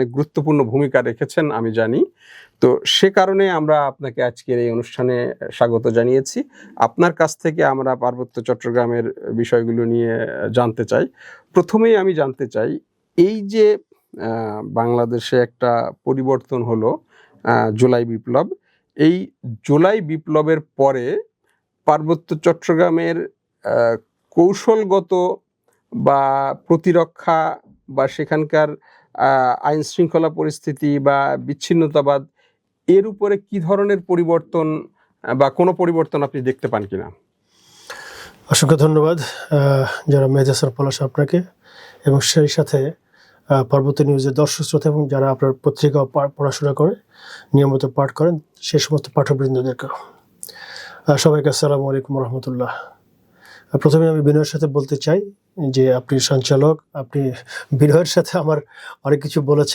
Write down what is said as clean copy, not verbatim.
অনেক গুরুত্বপূর্ণ ভূমিকা রেখেছেন আমি জানি। তো সে কারণে আমরা আপনাকে আজকের এই অনুষ্ঠানে স্বাগত জানিয়েছি। আপনার কাছ থেকে আমরা পার্বত্য চট্টগ্রামের বিষয়গুলো নিয়ে জানতে চাই। প্রথমেই আমি জানতে চাই, এই যে বাংলাদেশে একটা পরিবর্তন হলো জুলাই বিপ্লব, এই জুলাই বিপ্লবের পরে পার্বত্য চট্টগ্রামের কৌশলগত বা প্রতিরক্ষা বা সেখানকার আইন শৃঙ্খলা পরিস্থিতি বা বিচ্ছিন্নতাবাদ, এর উপরে কি ধরনের পরিবর্তন বা কোনো পরিবর্তন আপনি দেখতে পান কিনা? অসংখ্য ধন্যবাদ যারা মেহেদী হাসান পলাশ আপনাকে, এবং সেই সাথে পার্বত্য নিউজের দর্শক শ্রোতা এবং যারা আপনার পত্রিকা পড়াশোনা করে নিয়মিত পাঠ করেন সেই সমস্ত পাঠকবৃন্দদেরকে সবাইকে আসসালামু আলাইকুম রহমতুল্লাহ। প্রথমে আমি বিনয়ের সাথে বলতে চাই যে আপনি সঞ্চালক, আপনি বিনয়ের সাথে আমার অনেক কিছু বলেছেন।